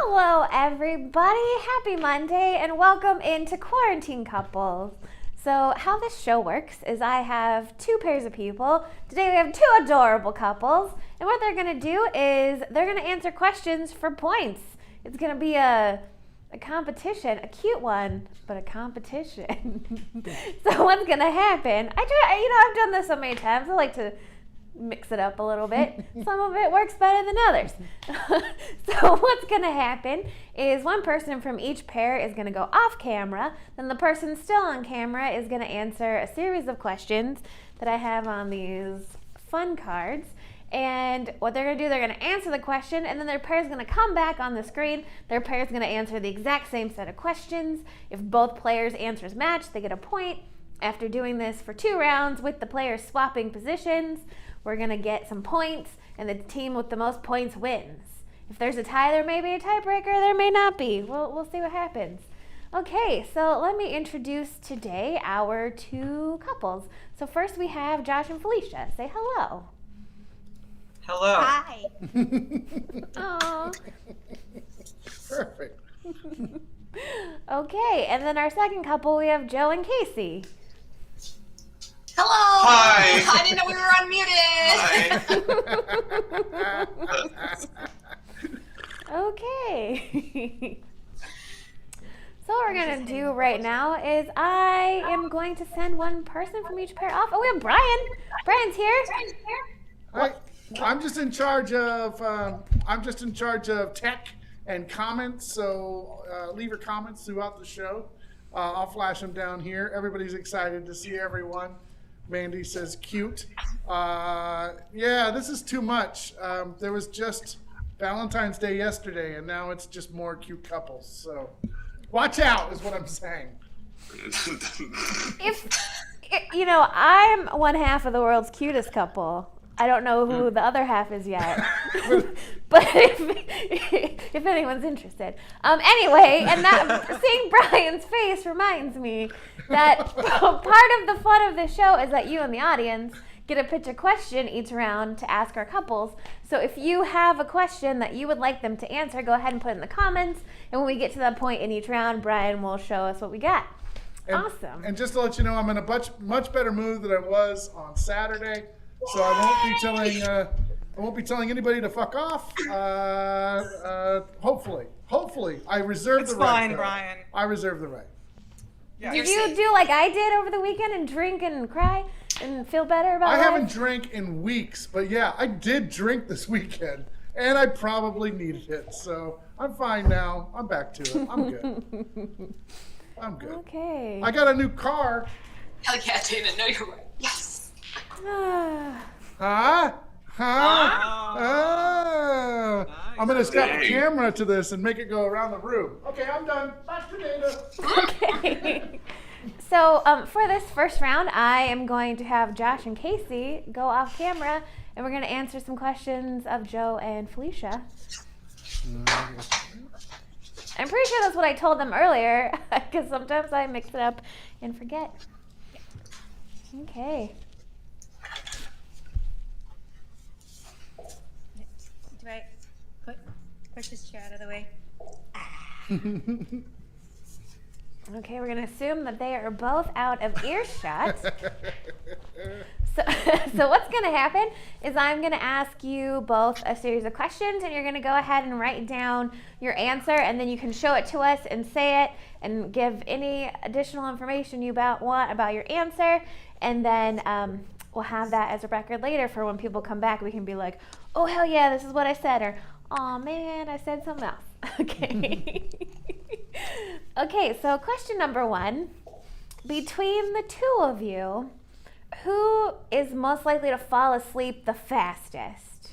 Hello, everybody. Happy Monday, and welcome into Quarantine Couples. So how this show works is I have two pairs of people. Today we have two adorable couples, and what they're going to do is they're going to answer questions for points. It's going to be a competition, a cute one, but a competition. So what's going to happen? I've done this so many times. I like to mix it up a little bit. Some of it works better than others. So what's going to happen is one person from each pair is going to go off camera. Then the person still on camera is going to answer a series of questions that I have on these fun cards. And what they're going to do, they're going to answer the question, and then their pair is going to come back on the screen. Their pair is going to answer the exact same set of questions. If both players' answers match, they get a point. After doing this for 2 rounds with the players swapping positions, we're going to get some points, and the team with the most points wins. If there's a tie, there may be a tiebreaker, there may not be. We'll see what happens. Okay, so let me introduce today our two couples. So first we have Josh and Felicia. Say hello. Hello. Hi. Aww. Perfect. Okay, and then our second couple, we have Joe and Kacie. Hello. Hi. I didn't know we were unmuted. Okay. So what we're going to do right now is I am going to send one person from each pair off. Oh, we have Brian. Brian's here. Hi. I'm just in charge of tech and comments. So leave your comments throughout the show. I'll flash them down here. Everybody's excited to see everyone. Mandy says cute. Yeah, this is too much. There was just Valentine's Day yesterday, and now it's just more cute couples. So watch out is what I'm saying. I'm one half of the world's cutest couple. I don't know who the other half is yet, but if anyone's interested. Anyway, and that seeing Brian's face reminds me that part of the fun of this show is that you in the audience get to pitch a question each round to ask our couples. So if you have a question that you would like them to answer, go ahead and put it in the comments. And when we get to that point in each round, Brian will show us what we got. Awesome. And just to let you know, I'm in a much better mood than I was on Saturday. So I won't be telling anybody to fuck off. Hopefully, I reserve the right. It's fine, Brian. I reserve the right. Yeah. Did you do like I did over the weekend and drink and cry and feel better about it? I haven't drank in weeks, but yeah, I did drink this weekend, and I probably needed it. So I'm fine now. I'm back to it. I'm good. I'm good. Okay. I got a new car. Hell yeah, Dana. No, you're right. Yes. Huh? Oh. I'm going to strap a camera to this and make it go around the room. Okay, I'm done. Back to Dana. Okay. So for this first round, I am going to have Josh and Kacie go off camera, and we're going to answer some questions of Joe and Felicia. I'm pretty sure that's what I told them earlier, because sometimes I mix it up and forget. Okay. Do I push this chair out of the way? Okay, we're going to assume that they are both out of earshot. So what's going to happen is I'm going to ask you both a series of questions, and you're going to go ahead and write down your answer, and then you can show it to us and say it and give any additional information you want about your answer, and then we'll have that as a record later for when people come back. We can be like, oh, hell yeah, this is what I said, or oh man, I said something else. Okay. Okay, so question number 1. Between the two of you, who is most likely to fall asleep the fastest?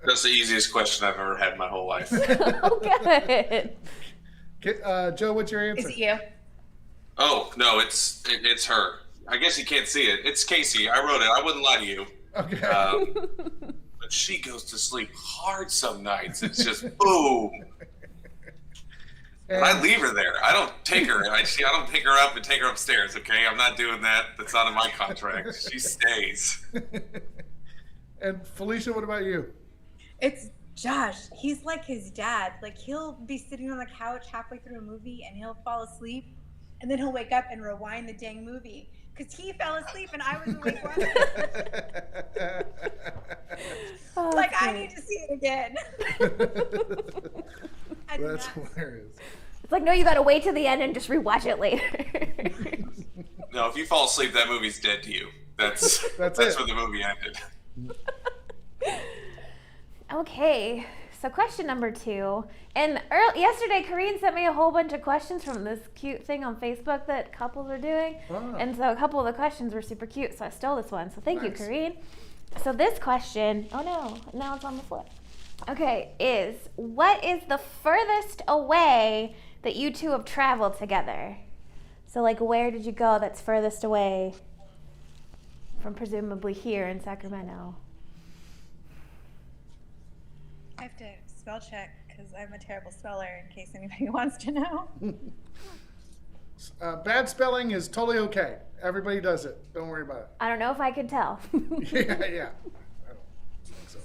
That's the easiest question I've ever had in my whole life. Oh, good. Okay, Joe, what's your answer? Is it you? Oh, no, it's her. I guess you can't see it. It's Kacie. I wrote it. I wouldn't lie to you. Okay. But she goes to sleep hard some nights. It's just boom. And I leave her there. I don't take her. I don't pick her up and take her upstairs, okay? I'm not doing that. That's not in my contract. She stays. And Felicia, what about you? It's Josh. He's like his dad. Like he'll be sitting on the couch halfway through a movie and he'll fall asleep, and then he'll wake up and rewind the dang movie because he fell asleep and I was awake watching it. Oh, Like that's I great. need to see it again. I do That's not- hilarious. It's like, no, you gotta wait to the end and just rewatch it later. No, if you fall asleep, that movie's dead to you. That's That's that's it. where the movie ended. Okay, so question number 2. And yesterday, Kareen sent me a whole bunch of questions from this cute thing on Facebook that couples are doing. Ah. And so a couple of the questions were super cute, so I stole this one. So thank you, Nice. Kareen. So this question, oh no, now it's on the floor. Okay, is what is the furthest away that you two have traveled together? So like, where did you go that's furthest away from presumably here in Sacramento? I have to spell check because I'm a terrible speller in case anybody wants to know. Bad spelling is totally okay. Everybody does it. Don't worry about I don't know if I could tell. it. Yeah. I don't think so.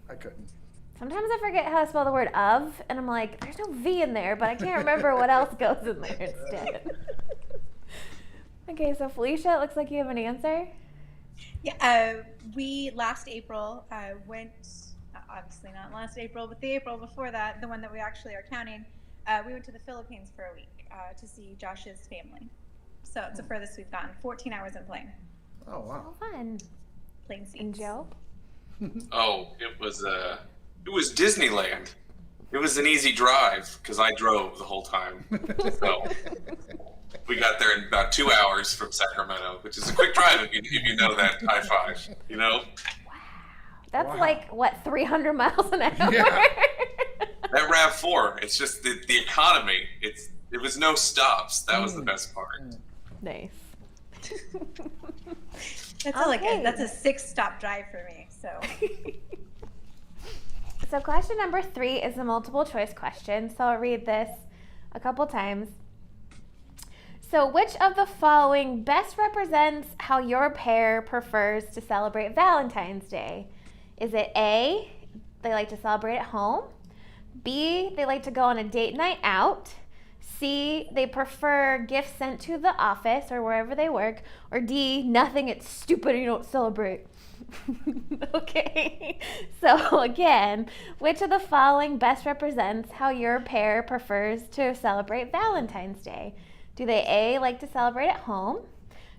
I couldn't. Sometimes I forget how to spell the word of, and I'm like, there's no V in there, but I can't remember what else goes in there instead. Okay, so Felicia, it looks like you have an answer. Yeah, we last April went, obviously not last April, but the April before that, the one that we actually are counting, we went to the Philippines for a week to see Josh's family. So it's the furthest we've gone, 14 hours in plane. Oh wow. Oh, fun. Plane seats. And Joe? Oh, it was Disneyland. It was an easy drive because I drove the whole time. So we got there in about 2 hours from Sacramento, which is a quick drive if you know that. High five, you know? That's Wow. like, what, 300 miles an hour? Yeah. That RAV4, it's just the economy. It was no stops. That was the best part. Nice. That's like Okay. that's a 6-stop drive for me. So So question number 3 is a multiple choice question. So I'll read this a couple times. So which of the following best represents how your pair prefers to celebrate Valentine's Day? Is it A, they like to celebrate at home? B, they like to go on a date night out? C, they prefer gifts sent to the office or wherever they work? Or D, nothing, it's stupid, you don't celebrate. Okay, so again, which of the following best represents how your pair prefers to celebrate Valentine's Day? Do they A, like to celebrate at home?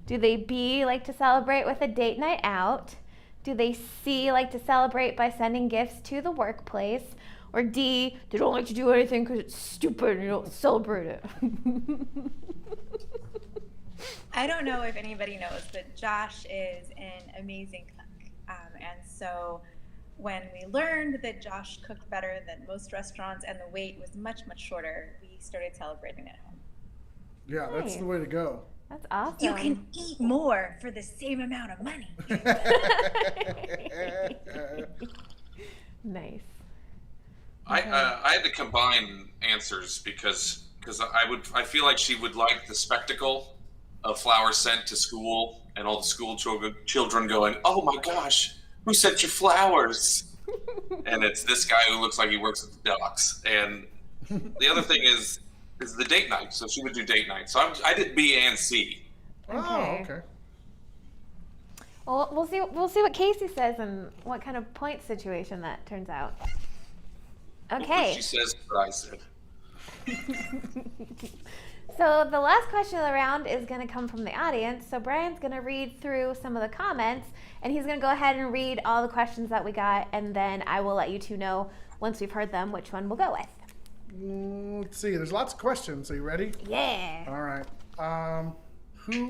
Do they B, like to celebrate with a date night out? Do they C, like to celebrate by sending gifts to the workplace? Or D, they don't like to do anything because it's stupid and you don't celebrate it. I don't know if anybody knows, but Josh is an amazing cook. And so when we learned that Josh cooked better than most restaurants and the wait was much, much shorter, we started celebrating at home. Yeah, that's the way to go. That's awesome. You can eat more for the same amount of money. Nice. I had to combine answers because I feel like she would like the spectacle of flowers sent to school and all the school children going, "Oh my gosh, who sent you flowers?" And it's this guy who looks like he works at the docks. And the other thing is the date night. So she would do date night. So I did B and C. Oh, okay. Well, we'll see what Kacie says and what kind of point situation that turns out. What Okay. she says what I said. So the last question of the round is going to come from the audience. So Brian's going to read through some of the comments, and he's going to go ahead and read all the questions that we got, and then I will let you two know once we've heard them which one we'll go with. Let's see. There's lots of questions. Are you ready? Yeah. All right. Who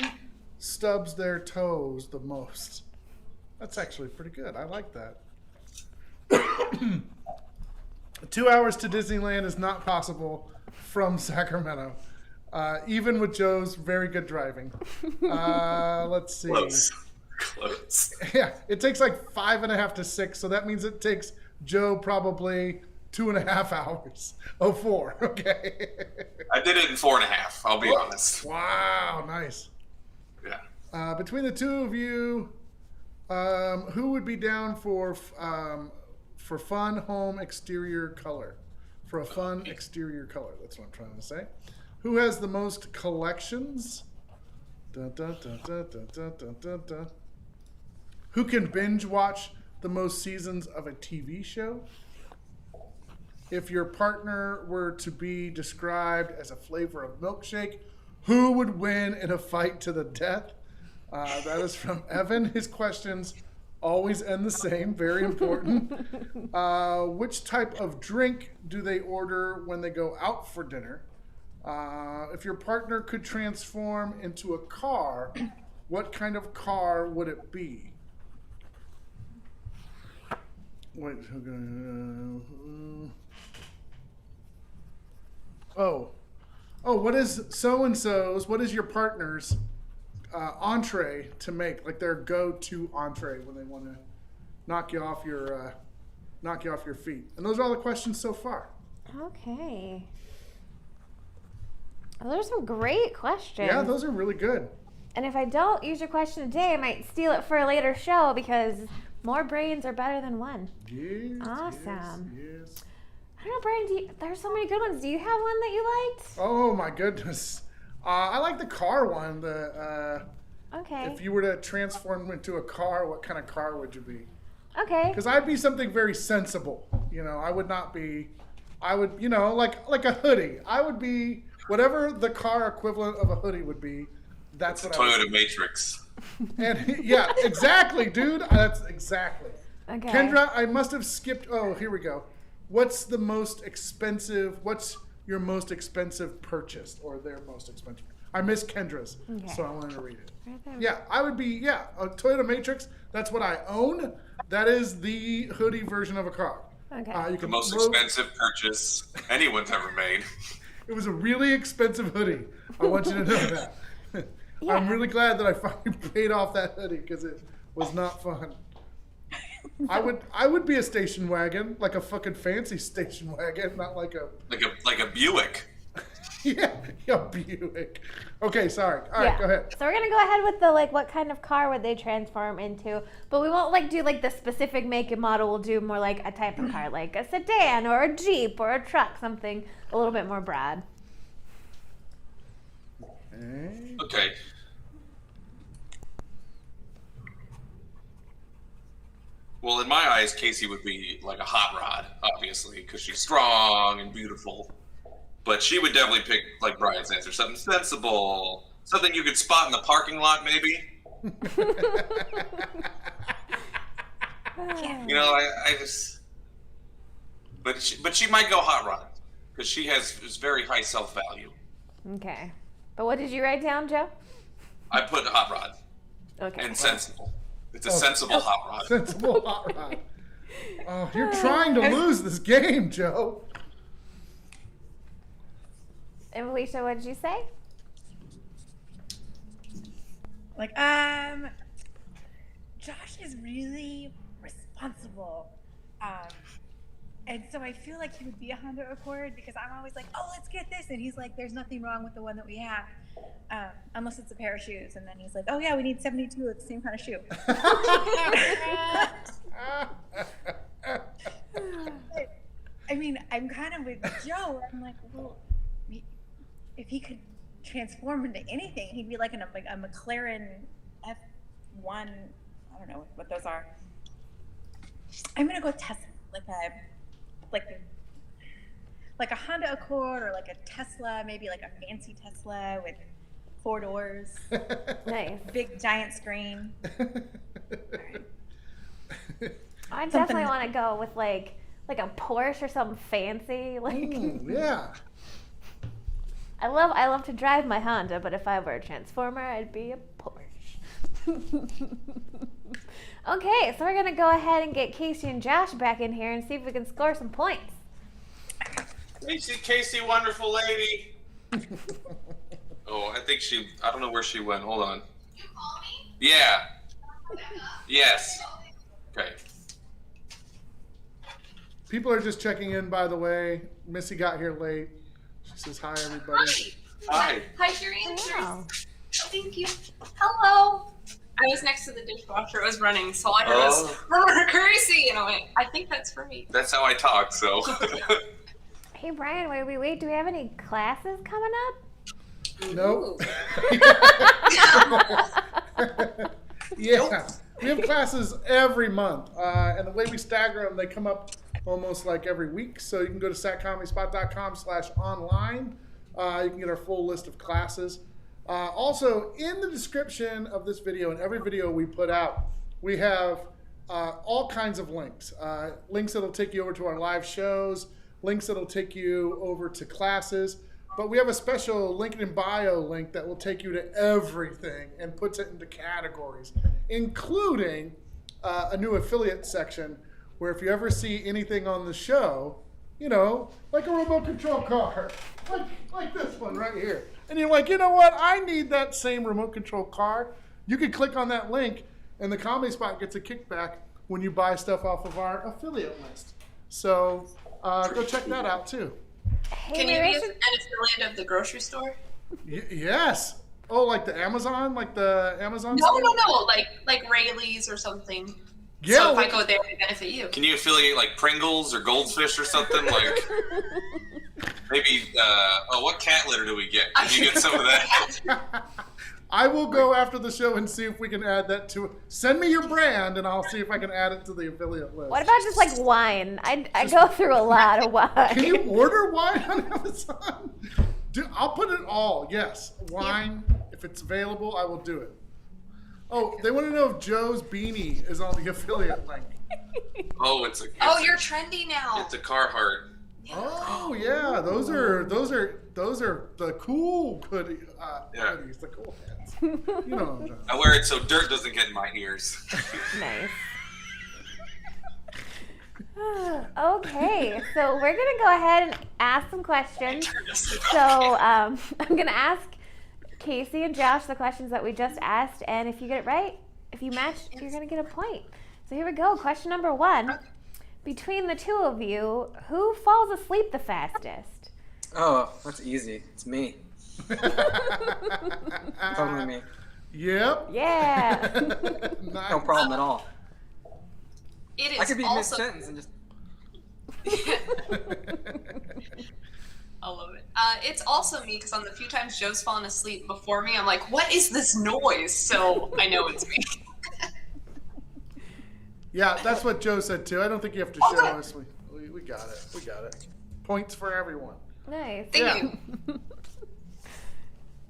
stubs their toes the most? That's actually pretty good. I like that. 2 hours to Disneyland is not possible from Sacramento, even with Joe's very good driving. Let's see. Close. Yeah, it takes like 5.5 to 6, so that means it takes Joe probably 2.5 hours. Oh, 4. Okay. I did it in 4.5. I'll be honest. Wow, nice. Yeah. Between the two of you, who would be down for for fun home exterior color. For a fun exterior color. That's what I'm trying to say. Who has the most collections? Dun, dun, dun, dun, dun, dun, dun, dun, dun. Who can binge watch the most seasons of a TV show? If your partner were to be described as a flavor of milkshake, who would win in a fight to the death? That is from Evan. His questions always end the same. Very important. Which type of drink do they order when they go out for dinner? If your partner could transform into a car, what kind of car would it be? Wait. What is so-and-so's, what is your partner's entree to make? Like their go-to entree when they want to knock you off your feet. And those are all the questions so far. Okay. Well, those are some great questions. Yeah, those are really good. And if I don't use your question today, I might steal it for a later show because more brains are better than one. Yes. Awesome. Yes. I don't know, Brian, there's so many good ones. Do you have one that you liked? Oh my goodness. I like the car one. Okay. If you were to transform into a car, what kind of car would you be? Okay. Because I'd be something very sensible. I would not be. I would, like a hoodie. I would be whatever the car equivalent of a hoodie would be. That's what I would Toyota Matrix. And yeah, exactly, dude. That's exactly. Okay. Kendra, I must have skipped. Oh, here we go. What's your most expensive purchase or their most expensive? I missed Kendra's, so I wanted to read it. Right there. Yeah, I would be, a Toyota Matrix. That's what I own. That is the hoodie version of a car. Okay. You The can most expensive purchase anyone's ever made. It was a really expensive hoodie. I want you to know that. Yeah. I'm really glad that I finally paid off that hoodie because it was not fun. I would be a station wagon, like a fucking fancy station wagon, not like a Buick. yeah, Buick. Okay, sorry. All right, go ahead. So we're gonna go ahead with the what kind of car would they transform into? But we won't do the specific make and model. We'll do more like a type of car, like a sedan or a Jeep or a truck, something a little bit more broad. Okay. Well, in my eyes, Kacie would be like a hot rod, obviously, because she's strong and beautiful. But she would definitely pick, like Brian's answer, something sensible, something you could spot in the parking lot, maybe. I just. But she might go hot rod because she has very high self-value. Okay. But what did you write down, Joe? I put hot rod. Okay. And sensible. It's a sensible hot rod. Sensible hot rod. Oh, you're trying to lose this game, Joe. And Felicia, what did you say? Josh is really responsible. And so I feel like he would be a Honda Accord because I'm always like, oh, let's get this. And he's like, there's nothing wrong with the one that we have. Unless it's a pair of shoes. And then he's like, oh yeah, we need 72 of the same kind of shoe. I mean, I'm kind of with Joe. I'm like, well, if he could transform into anything, he'd be like a McLaren F1. I don't know what those are. I'm gonna go Tesla, like a Honda Accord or like a Tesla, maybe like a fancy Tesla with 4 doors. Nice. Big giant screen. I definitely want to go with like a Porsche or something fancy. Yeah. I love to drive my Honda, but if I were a transformer, I'd be a Porsche. Okay, so we're gonna go ahead and get Kacie and Josh back in here and see if we can score some points. Kacie, wonderful lady. I don't know where she went. Hold on. You call me? Yeah. Yes. Okay. People are just checking in, by the way. Missy got here late. She says hi, everybody. Hi. Hi, your answers. Wow. Thank you. Hello. I was next to the dishwasher. It was running, so I heard Kacie, and I went, I think that's for me. That's how I talk, so. Hey, Brian, wait. Do we have any classes coming up? Nope. Yeah, we have classes every month, and the way we stagger them, they come up almost like every week. So you can go to satcomedyspot.com/online. You can get our full list of classes. Also, in the description of this video and every video we put out, we have all kinds of links. Links that'll take you over to our live shows, links that'll take you over to classes. But we have a special link in bio link that will take you to everything and puts it into categories, including a new affiliate section where if you ever see anything on the show, you know, like a remote control car, like this one right here. And you're like, you know what? I need that same remote control car. You can click on that link, and the Comedy Spot gets a kickback when you buy stuff off of our affiliate list. So go check that out too. Hey, Can you be an affiliate of the grocery store? Yes. Oh, like the Amazon? Like the Amazon No, store? no. Like Rayleigh's or something. Yeah. So if I go there, it benefit you. Can you affiliate like Pringles or Goldfish or something? Like maybe, what cat litter do we get? Can you get some of that? I will go after the show and see if we can add that to it. Send me your brand, and I'll see if I can add it to the affiliate list. What about just like wine? I go through a lot of wine. Can you order wine on Amazon? I'll put it all. Yes, wine. If it's available, I will do it. Oh, they want to know if Joe's beanie is on the affiliate link. Oh, You're trendy now. It's a Carhartt. Oh yeah, those are the cool hoodies, the cool hats. You know what I'm talking about. I wear it so dirt doesn't get in my ears. Nice. Okay, so we're gonna go ahead and ask some questions. So I'm gonna ask Kacie and Josh the questions that we just asked, and if you get it right, if you match, you're gonna get a point. So here we go. Question number 1. Between the two of you, who falls asleep the fastest? Oh, that's easy. It's me. Totally me. Yep. Yeah. Nice. No problem at all. It is I could be also... mid-sentence and just... I love it. It's also me because on the few times Joe's fallen asleep before me, I'm like, what is this noise? So I know it's me. Yeah, that's what Joe said too. I don't think you have to show us. We got it. We got it. Points for everyone. Nice. Thank you.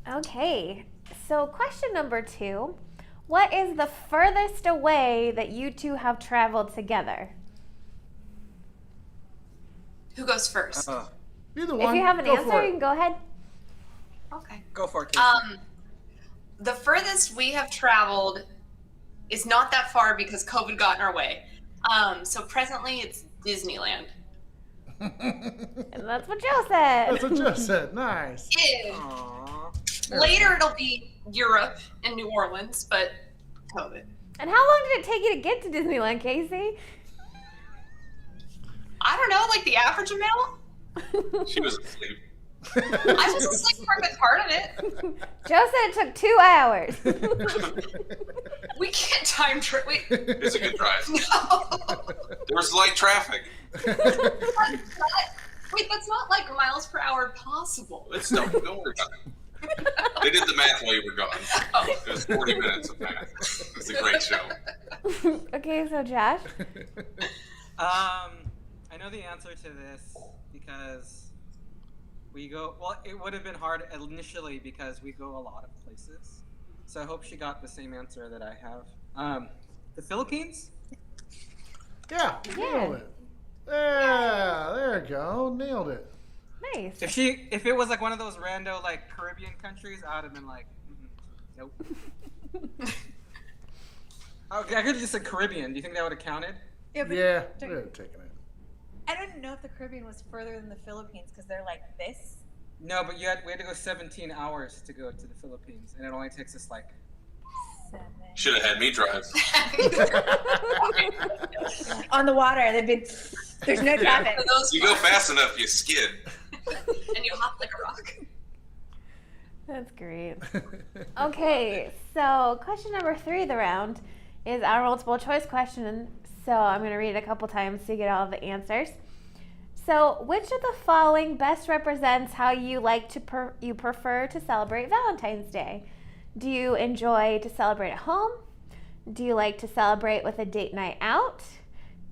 Okay, so question number 2. What is the furthest away that you two have traveled together? Who goes first? Either one. If you have an go answer, for you it. can go ahead. Okay. Go for it, Kacie. The furthest we have traveled is not that far because COVID got in our way. So presently it's Disneyland. And that's what Joe said. That's what Joe said. Nice. Yeah. Aww. Later it'll be Europe and New Orleans, but COVID. And how long did it take you to get to Disneyland, Kacie? I don't know, like the average amount? She was asleep. I was asleep for a good part of it. Joe said it took 2 hours. We can't time trip. It's a good drive. No. There was light traffic. Wait, that's not like miles per hour possible. Don't worry about it. They did the math while you were gone. Oh. It was 40 minutes of math. It's a great show. Okay, so Josh? I know the answer to this because we go... Well, it would have been hard initially because we go a lot of places. So I hope she got the same answer that I have. The Philippines? Yeah, nailed it. Yeah, there you go. Nailed it. Nice. If it was like one of those rando like Caribbean countries, I would have been like, nope. Okay, I could have just said Caribbean. Do you think that would have counted? Yeah, but Yeah, we would have taken it. I don't know if the Caribbean was further than the Philippines because they're like this. No, but we had to go 17 hours to go to the Philippines, and it only takes us like... 7. Should have had me drive. On the water, there's no traffic. For those You go fast enough, you skid. and you hop like a rock. That's great. Okay, so question number 3 of the round is our multiple choice question. So I'm going to read it a couple times so you get all the answers. So, which of the following best represents how you you prefer to celebrate Valentine's Day? Do you enjoy to celebrate at home? Do you like to celebrate with a date night out?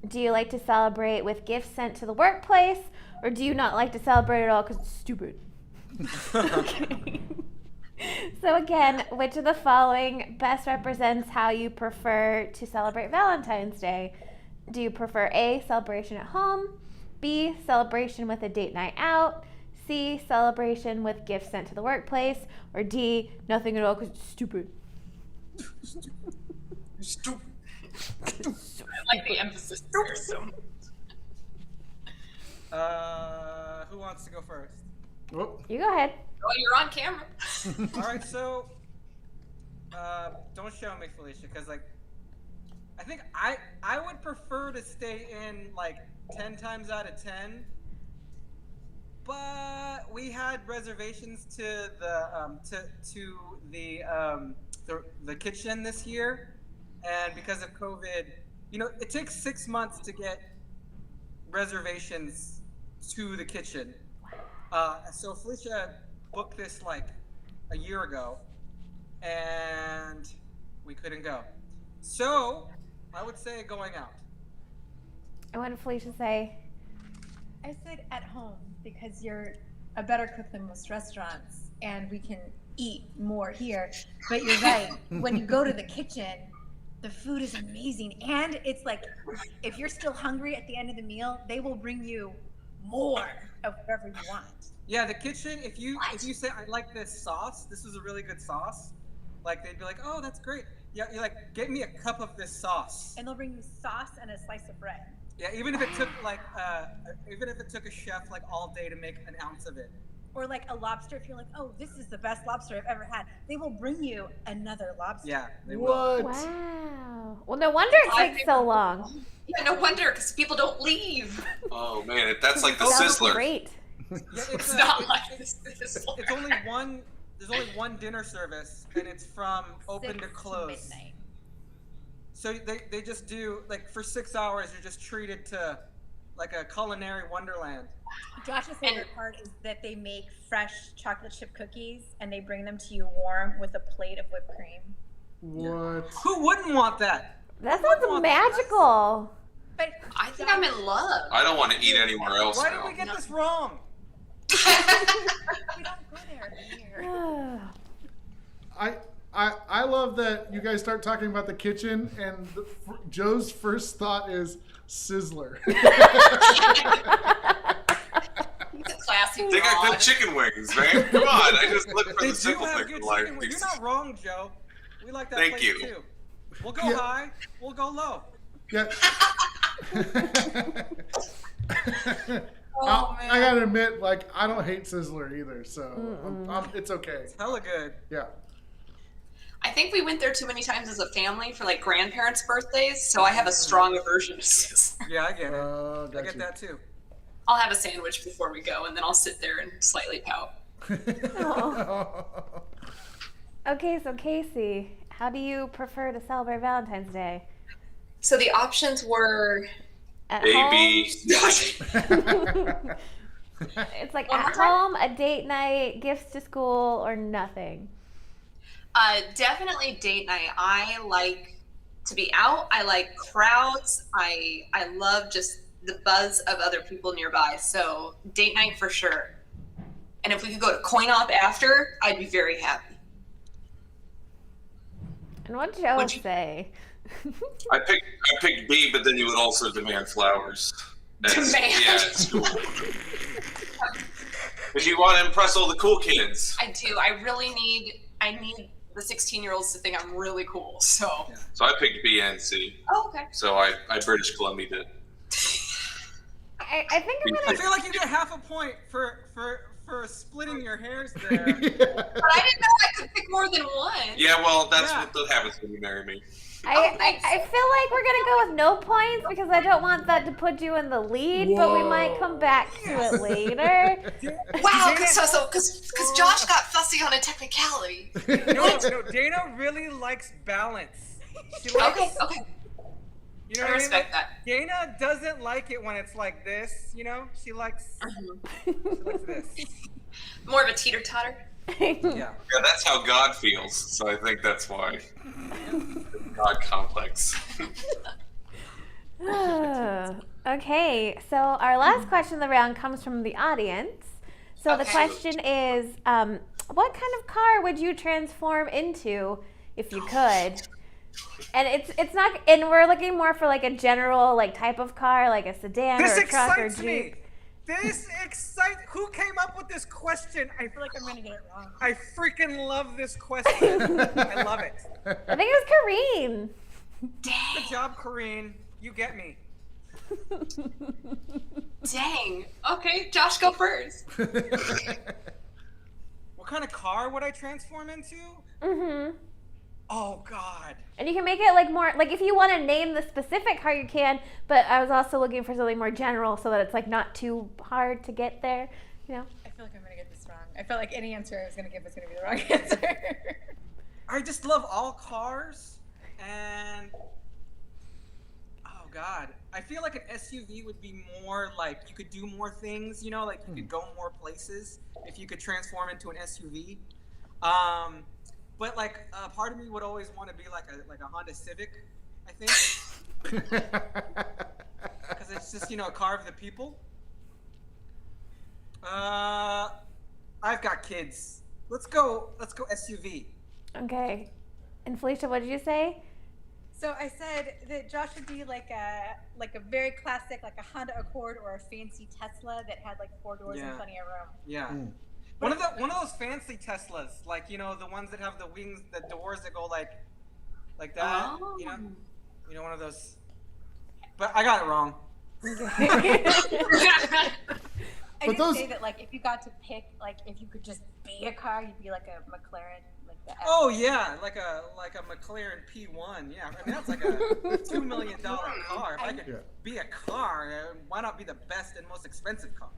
Do you like to celebrate with gifts sent to the workplace? Or do you not like to celebrate at all because it's stupid? Okay. So again, which of the following best represents how you prefer to celebrate Valentine's Day? Do you prefer A, celebration at home, B, celebration with a date night out, C, celebration with gifts sent to the workplace, or D, nothing at all because it's stupid? Stupid. I like the emphasis there so much. Who wants to go first? Oh, You go ahead. Oh, you're on camera. All right, so don't show me, Felicia, because I think I would prefer to stay in 10 times out of 10, but we had reservations to the kitchen this year, and because of COVID, it takes 6 months to get reservations to the kitchen. So Felicia booked this a year ago, and we couldn't go. So I would say going out. And what did Felicia say? I said at home because you're a better cook than most restaurants, and we can eat more here. But you're right. When you go to the kitchen, the food is amazing, and it's if you're still hungry at the end of the meal, they will bring you more of whatever you want. Yeah, the kitchen. If you say I like this sauce, this is a really good sauce. They'd be like, oh, that's great. Yeah, you're get me a cup of this sauce. And they'll bring you sauce and a slice of bread. Yeah, even if it took a chef all day to make an ounce of it. Or a lobster, if you're oh, this is the best lobster I've ever had, they will bring you another lobster. Yeah, they will. what? Wow. Well, no wonder it takes so long. Yeah, no wonder, because people don't leave. Oh man, that's like the That was Sizzler. great. Yeah, It's not like it's this. only one. There's only one dinner service, and it's from open 6 to close. midnight. So they just do for 6 hours. You're just treated to a culinary wonderland. Josh's favorite part is that they make fresh chocolate chip cookies and they bring them to you warm with a plate of whipped cream. What? Who wouldn't want that? That Who wouldn't sounds want that? magical. But I think I'm in love. I don't want to eat anywhere else Why now. did we get this wrong? we don't go there here. I love that you guys start talking about the kitchen, and Joe's first thought is Sizzler. He's a classy They got broad. good chicken wings, man. Come on, I just look for They the do simple have things good in life. chicken wings. You're not wrong, Joe. We like that Thank place you. too. We'll go Yeah. high. We'll go low. Yeah. Oh, I man. gotta admit, I don't hate Sizzler either, so it's okay. Hella good. Yeah. I think we went there too many times as a family for grandparents' birthdays, so I have a strong aversion to Sizzler. Yeah, I get it. I Got get you. that too. I'll have a sandwich before we go, and then I'll sit there and slightly pout. Okay, so Kacie, how do you prefer to celebrate Valentine's Day? So the options were At Baby. home? It's One at more time? home, a date night, gifts to school, or nothing. Definitely date night. I like to be out. I like crowds. I love just the buzz of other people nearby. So date night for sure. And if we could go to coin op after, I'd be very happy. And what'd Joe What'd you- say? I picked B, but then you would also demand flowers. Demand. Yeah, at school. If you want to impress all the cool kids. I do. I need the 16-year-olds to think I'm really cool. So. So I picked B and C. Oh, okay. So I British Columbia'd it. I think I'm I gonna. feel like you get half a point for for splitting your hairs there. But I didn't know I could pick more than one. Yeah, well, that's what happens when you marry me. I feel like we're gonna go with no points because I don't want that to put you in the lead, but we might come back to it later. Wow, because Josh got fussy on a technicality. No, Dana really likes balance. She likes, Okay. You know I what respect I mean? that. Dana doesn't like it when it's like this, you know? She likes this. More of a teeter-totter. Yeah. Yeah, that's how God feels. So I think that's why. God complex. Okay, so our last question of the round comes from the audience. So the Okay. question is, what kind of car would you transform into if you could? And it's not, and we're looking more for like a general like type of car, like a sedan This or a truck or excites Jeep. me. Who came up with this question? I feel like I'm gonna get it wrong. I freaking love this question. I love it. I think it was Kareen. Good job, Corrine. You get me. Dang. Okay, Josh, go first. What kind of car would I transform into? Mm-hmm. Oh God. And you can make it like more, like if you want to name the specific car, you can. But I was also looking for something more general so that it's like not too hard to get there. You know. I feel like I'm gonna get this wrong. I feel like any answer I was gonna give was gonna be the wrong answer. I just love all cars, and oh God, I feel like an SUV would be more like you could do more things. You know, like you could go more places if you could transform into an SUV. But like part of me would always want to be like a Honda Civic, I think, because it's just a car of the people. I've got kids. Let's go SUV. Okay. And Felicia, what did you say? So I said that Josh would be like a very classic, like a Honda Accord or a fancy Tesla that had like 4 doors and plenty of room. Yeah. One of those fancy Teslas, like the ones that have the wings, the doors that go like that. Oh. You know, one of those. But I got it wrong. I But did those- say that like if you got to pick, like if you could just be a car, you'd be like a McLaren, like the. Oh yeah, like a McLaren P1. Yeah, I mean that's like a $2 million car. If I could be a car, why not be the best and most expensive car?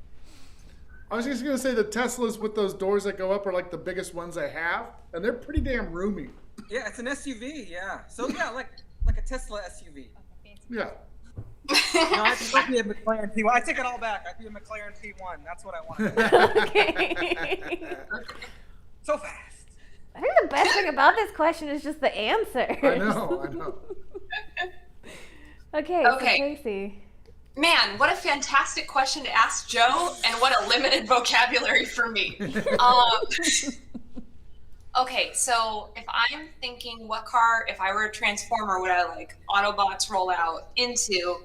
I was just gonna say the Teslas with those doors that go up are like the biggest ones I have, and they're pretty damn roomy. Yeah, it's an SUV. Yeah. So yeah, like a Tesla SUV. Yeah. No, I'd be a McLaren P1. I take it all back. I'd be a McLaren P1. That's what I want. Okay. So fast. I think the best thing about this question is just the answer. I know. Okay, Okay. so Kacie. Man, what a fantastic question to ask Joe, and what a limited vocabulary for me. Okay, so if I'm thinking what car, if I were a Transformer, would I like Autobots roll out into?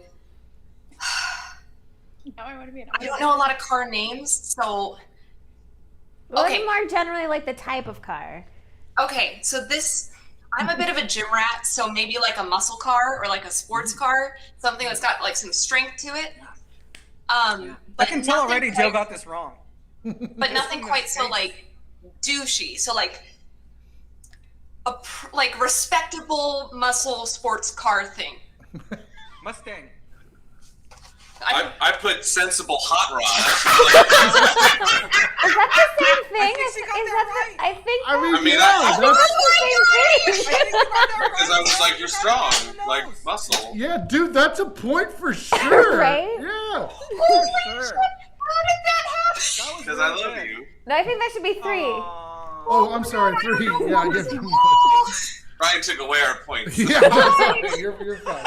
Now I want to be an. I don't know a lot of car names, so Well, Okay. it's more generally like the type of car. okay, so I'm a bit of a gym rat, so maybe like a muscle car or like a sports car, something that's got like some strength to it. I But can tell nothing already quite- Joe got this wrong. but nothing quite so like douchey. So like like respectable muscle sports car thing. Mustang. I put sensible hot rod. Is that the same thing? think she got that right. I think I mean, mean, yeah, that's that's, the same thing. I think you got that right. Because I was like, you're strong, like muscle. yeah, dude, that's a point for sure. Right? Yeah. Holy Sure. shit! How did that happen? That was Because I really love good. you. No, I think that should be 3. Oh, I'm sorry, 3. Yeah, I give you. Ryan took away our points. Yeah, that's okay. You're fine.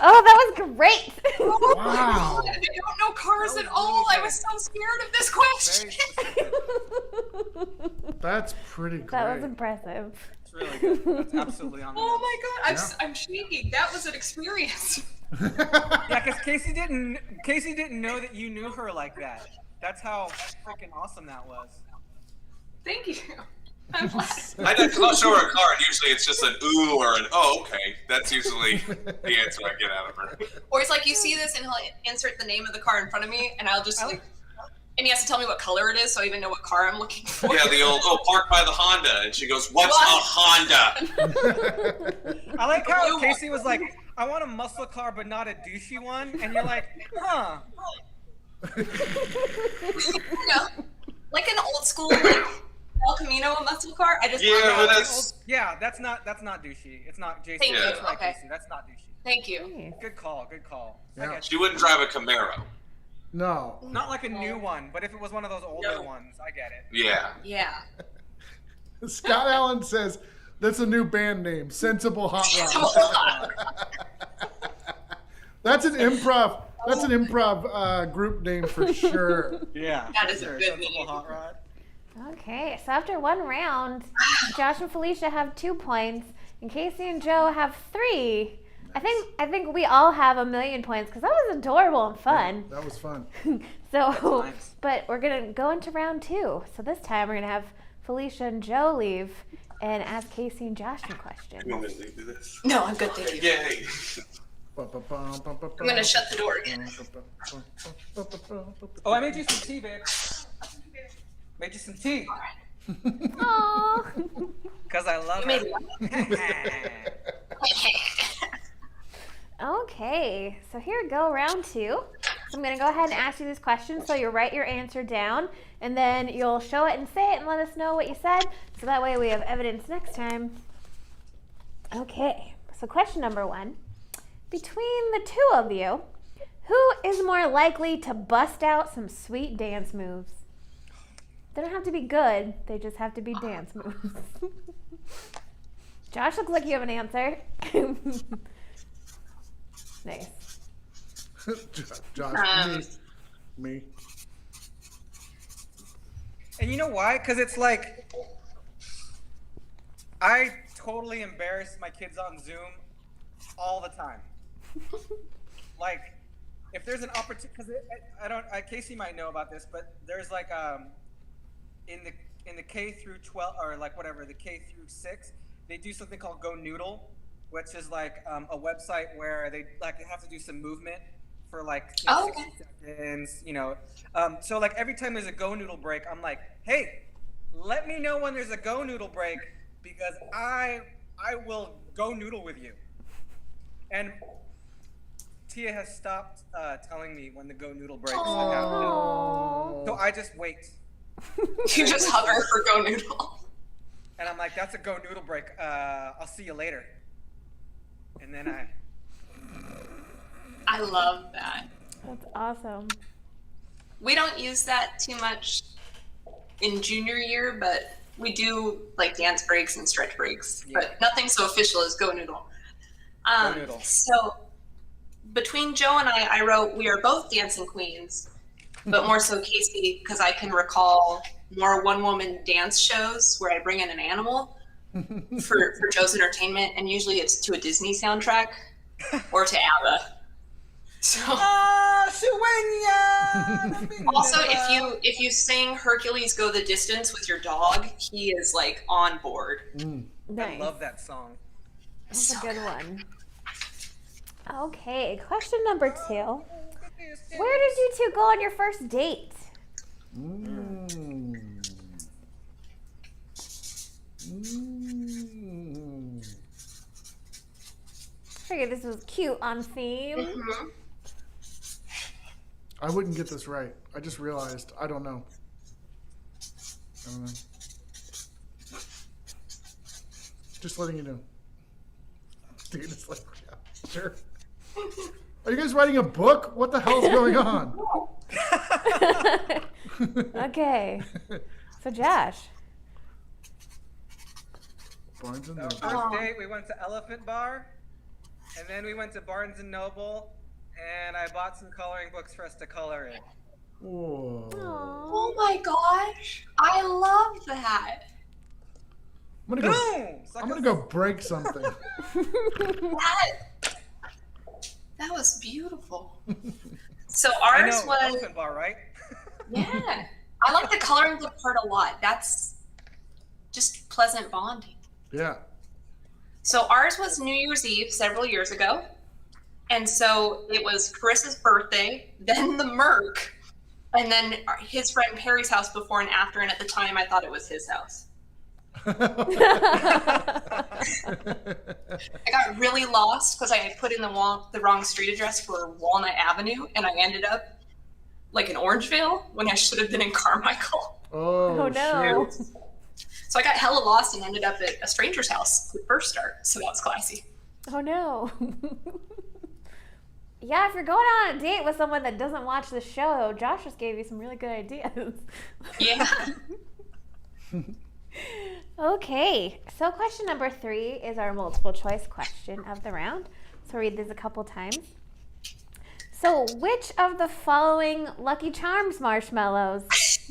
Oh, that was great. Wow. I don't know cars That was at all. really I was so scared of this question. Very specific. That's pretty great. That was impressive. It's really good. That's absolutely on the Oh nose. my god, I'm shaking. That was an experience. Yeah, because Kacie didn't know that you knew her like that. That's how freaking awesome that was. Thank you. I'm glad. I'll show her a car, and usually it's just an ooh or an oh, okay. That's usually the answer I get out of her. Or it's like you see this and he'll insert the name of the car in front of me, and I'll just like And he has to tell me what color it is so I even know what car I'm looking for. Yeah, the old, park by the Honda. And she goes, what's a Honda? I like Blue how one. Casey was like, I want a muscle car, but not a douchey one. And you're like, huh. Like an old school, like, El Camino muscle car. I just Yeah, love but that. that's... Yeah, that's not douchey. It's not Jason. Thank you. That's right, Okay. Casey. That's not douchey. Thank you. Good call. Good call. I Yeah. got She you. wouldn't drive a Camaro. No. Not like a new one, but if it was one of those older ones, I get it. Yeah. Yeah. Scott Allen says that's a new band name, Sensible Hot Rod. That's an improv. That's an improv group name for sure. Yeah. That is a sure. good Sensible name. hot rod. Okay, so after one round, Josh and Felicia have 2 points, and Kacie and Joe have 3. I think we all have 1,000,000 points because that was adorable and fun. That was fun. So, Nice. but we're gonna go into round 2. So this time we're gonna have Felicia and Joe leave and ask Kacie and Josh some questions. You want me to do this? No, I'm good, thank you. Yay. I'm gonna shut the door again. Oh, I made you some tea, babe. Made you some tea. Aww. Because I love You made it. Okay, so here we go, round 2. So I'm going to go ahead and ask you these questions. So you write your answer down, and then you'll show it and say it and let us know what you said. So that way we have evidence next time. Okay, so question number 1. Between the 2 of you, who is more likely to bust out some sweet dance moves? They don't have to be good, they just have to be dance moves. Josh, looks like you have an answer. Nice. Josh, me. And you know why? Because it's like, I totally embarrass my kids on Zoom all the time. Like, if there's an opportunity, because Casey might know about this, but there's like, in the K through 12, or like whatever, the K through 6, they do something called Go Noodle, which is like a website where they like have to do some movement for like 60 seconds, you know. So like every time there's a Go Noodle break, I'm like, hey, let me know when there's a Go Noodle break because I will Go Noodle with you. And Tia has stopped telling me when the Go Noodle breaks have happened. Aww. So I just wait. You just hover for Go Noodle. And I'm like, that's a Go Noodle break. I'll see you later. And then I love that. That's awesome. We don't use that too much in junior year, but we do like dance breaks and stretch breaks, but nothing so official as Go Noodle. Go Noodle. So between Joe and I wrote, we are both dancing queens, but more so Kacie, because I can recall more one-woman dance shows where I bring in an animal for Joe's entertainment, and usually it's to a Disney soundtrack or to ABBA. So also, if you sing Hercules Go the Distance with your dog, he is like on board. Nice. I love that song. That's So a good one. Okay, question number 2. Where did you 2 go on your first date? Figured this was cute on theme. Mm-hmm. I wouldn't get this right. I just realized. I don't know. Just letting you know. Dude, it's like, yeah, sure. Are you guys writing a book? What the hell is going on? Okay, so Josh. Barnes and Our Noble. first date, we went to Elephant Bar, and then we went to Barnes and Noble, and I bought some coloring books for us to color in. Whoa. Oh my gosh, I love that. I'm gonna go. Boom! I'm gonna go break something. That was beautiful. So I ours know, was, Elephant Bar, right? yeah. I like the coloring book part a lot. That's just pleasant bonding. Yeah. So ours was New Year's Eve several years ago. And so it was Carissa's birthday, then the Merc, And then his friend Perry's house before and after, and at the time I thought it was his house. I got really lost because I had put in the wrong street address for Walnut Avenue, and I ended up like in Orangevale when I should have been in Carmichael. Oh no. Shit. So I got hella lost and ended up at a stranger's house at first start. So that was classy. Oh no. Yeah, if you're going on a date with someone that doesn't watch the show, Josh just gave you some really good ideas. Yeah. Okay, so question number 3 is our multiple choice question of the round. So read these a couple times. So which of the following Lucky Charms marshmallows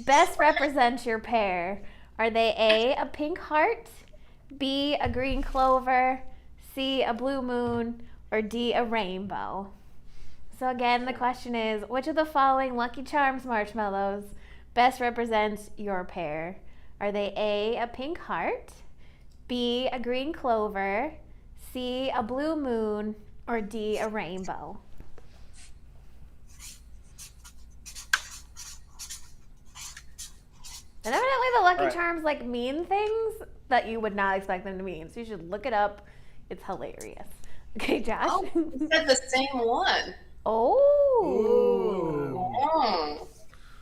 best represents your pair? Are they A, a pink heart, B, a green clover, C, a blue moon, or D, a rainbow? So again, the question is, which of the following Lucky Charms marshmallows best represents your pair? Are they A, a pink heart, B, a green clover, C, a blue moon, or D, a rainbow? And evidently the Lucky Charms like mean things that you would not expect them to mean. So you should look it up. It's hilarious. Okay, Josh. Oh, you said the same one. Oh. Oh.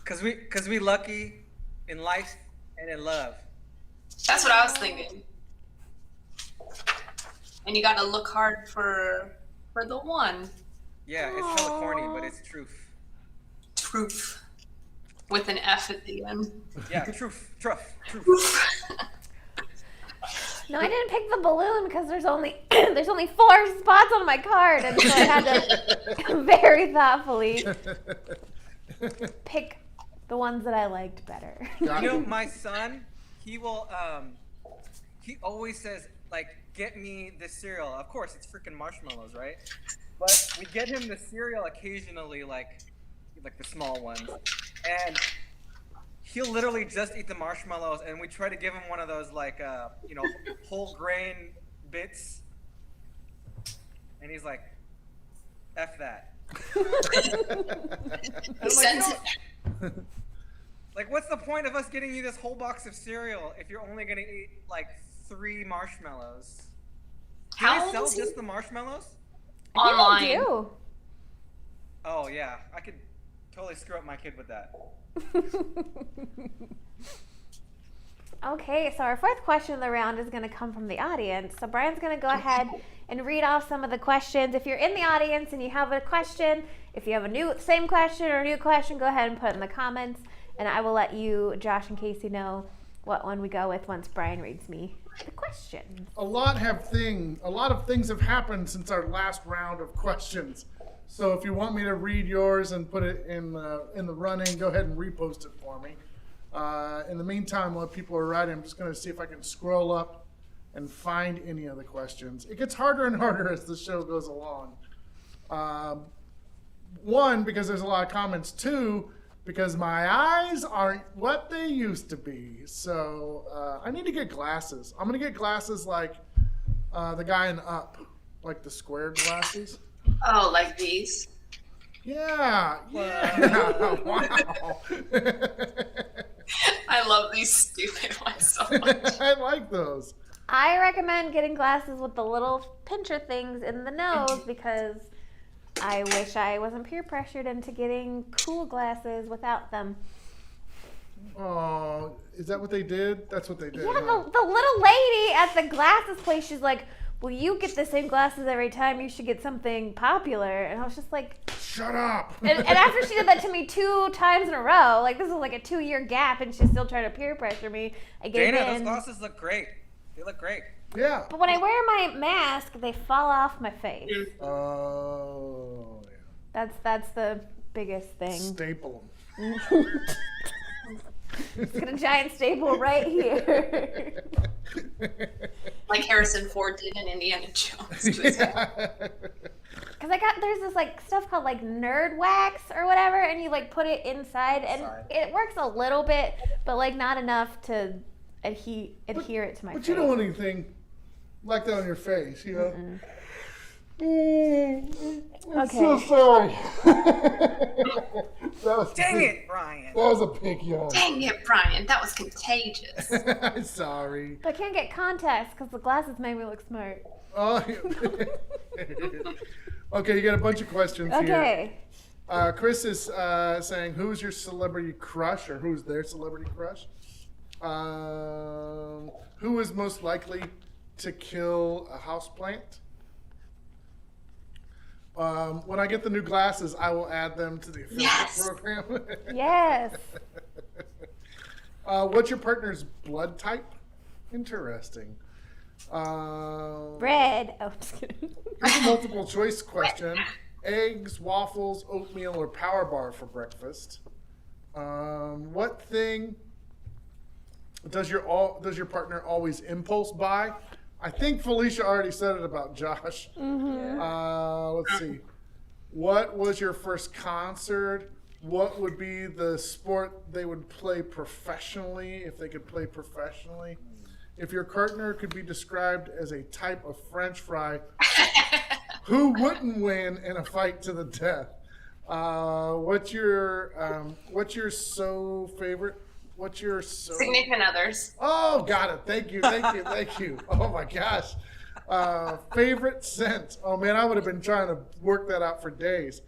Cause we lucky in life and in love. That's what I was thinking. And you gotta look hard for the one. Yeah, it's hella corny, but it's truth. Truth. With an F at the end. Yeah, truth. No, I didn't pick the balloon because there's only 4 spots on my card, and so I had to very thoughtfully pick the ones that I liked better. You know, my son, he will he always says, like, get me this cereal. Of course, it's freaking marshmallows, right? But we get him the cereal occasionally, like the small ones. And he'll literally just eat the marshmallows, and we try to give him one of those, like, whole grain bits. And he's like, F that. I'm like, like, what's the point of us getting you this whole box of cereal if you're only going to eat, like, 3 marshmallows? How Can they old sell is he? just the marshmallows? Online. I do. Oh, yeah. I could totally screw up my kid with that. Okay, so our 4th question of the round is going to come from the audience. So Brian's going to go ahead and read off some of the questions. If you're in the audience and you have a question, if you have a same question or a new question, go ahead and put it in the comments, and I will let you, Josh and Kacie, know what one we go with once Brian reads me the question. A lot of things have happened since our last round of questions. So if you want me to read yours and put it in the running, go ahead and repost it for me. In the meantime, while people are writing, I'm just going to see if I can scroll up and find any of the questions. It gets harder and harder as the show goes along. 1, because there's a lot of comments. 2, because my eyes aren't what they used to be. So I need to get glasses. I'm going to get glasses like the guy in Up, like the square glasses. Oh, like these? Yeah. Wow. I love these stupid ones so much. I like those. I recommend getting glasses with the little pincher things in the nose because I wish I wasn't peer pressured into getting cool glasses without them. Oh, is that what they did? That's what they did. Yeah, huh? the little lady at the glasses place, she's like, well, you get the same glasses every time. You should get something popular. And I was just like, Shut up. and after she did that to me 2 times in a row, like this was like a 2-year gap, and she's still trying to peer pressure me. I gave Dana, in. those glasses look great. They look great. Yeah. But when I wear my mask, they fall off my face. Oh, yeah. That's the biggest thing. Staple It's got a giant staple right here. Like Harrison Ford did in Indiana Jones. Because there's this like stuff called like nerd wax or whatever, and you like put it inside, and it works a little bit, but like not enough to adhere it to my face. But you don't want anything like that on your face, you know? I'm so Okay. sorry. Dang it, Brian. That was a big yawn. Dang it, Brian. That was contagious. I'm sorry. I can't get contacts because the glasses made me look smart. Oh. Okay, you got a bunch of questions here. Okay. Chris is saying, who's your celebrity crush, or who's their celebrity crush? Who is most likely to kill a houseplant? When I get the new glasses, I will add them to the affiliate Yes. program. Yes. What's your partner's blood type? Interesting. Bread. Oh, just kidding. Here's a multiple choice question. Eggs, waffles, oatmeal, or power bar for breakfast? What thing does your partner always impulse buy? I think Felicia already said it about Josh. Let's see. What was your first concert? What would be the sport they would play professionally if they could play professionally? If your partner could be described as a type of French fry, who wouldn't win in a fight to the death? What's your Significant others. Oh, got it. Thank you. Oh my gosh. Favorite scent. Oh man, I would have been trying to work that out for days.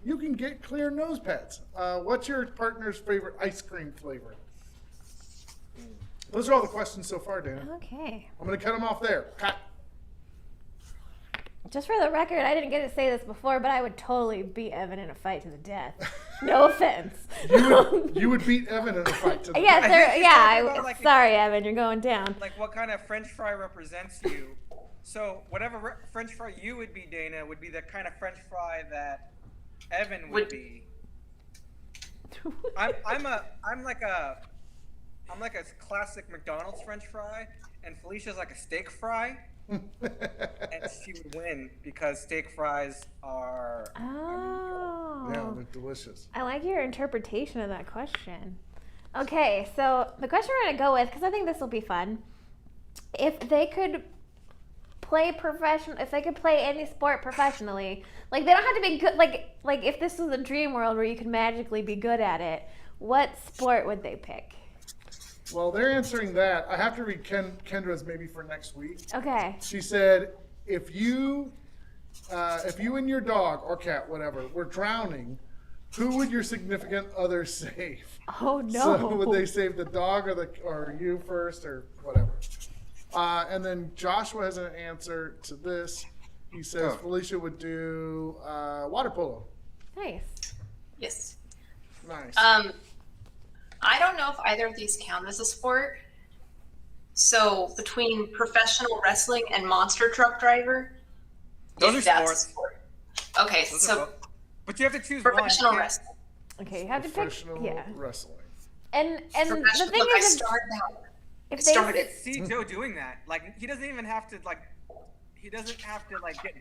You can get clear nose pads. What's your partner's favorite ice cream flavor? Those are all the questions so far, Dana. Okay. I'm going to cut them off there. Cut. Just for the record, I didn't get to say this before, but I would totally beat Evan in a fight to the death. No offense. You would beat Evan in a fight to the Yes, I think he's talking about, like, sorry, Evan, you're going down. Like what kind of French fry represents you? So whatever French fry you would be, Dana, would be the kind of French fry that Evan would be. I'm like a classic McDonald's French fry, and Felicia's like a steak fry. And she would win because steak fries are. Oh. Yeah, they're delicious. I like your interpretation of that question. Okay, so the question we're going to go with, because I think this will be fun. If they could play any sport professionally, like they don't have to be good, like if this was a dream world where you could magically be good at it, what sport would they pick? Well, they're answering that. I have to read Kendra's maybe for next week. Okay. She said, if you and your dog or cat, whatever, were drowning, who would your significant other save? Oh no. So would they save the dog or you first or whatever? And then Joshua has an answer to this. He says Felicia would do water polo. Nice. Yes. Nice. I don't know if either of these count as a sport. So between professional wrestling and monster truck driver, Those if are that's a sports. sport. Okay, Those are so both- but you have to choose professional one. wrestling. Okay, you have to pick. Professional Yeah. wrestling. And the Professional. thing Look, I is, started out. if I they started. See Joe doing that. Like he doesn't even have to get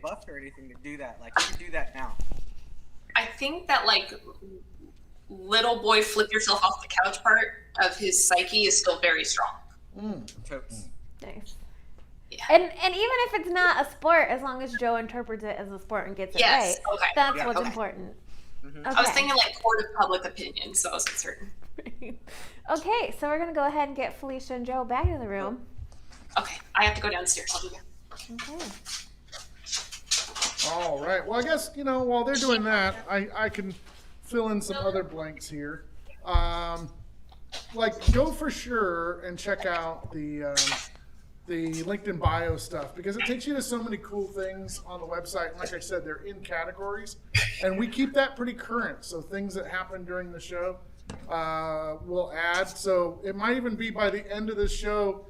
buffed or anything to do that. Like he can do that now. I think that little boy flip yourself off the couch part of his psyche is still very strong. Totes. Nice. Yeah. And even if it's not a sport, as long as Joe interprets it as a sport and gets it Yes, right, okay. that's Yeah, what's okay. important. Mhm. Okay. I was thinking court of public opinion, so I was uncertain. Okay, so we're gonna go ahead and get Felicia and Joe back in the room. Okay, I have to go downstairs. I'll be there. Okay. All right. Well, I guess, while they're doing that, I can fill in some other blanks here. Go for sure and check out the LinkedIn bio stuff, because it takes you to so many cool things on the website. And like I said, they're in categories, and we keep that pretty current. So things that happen during the show, we'll add. So it might even be by the end of the show,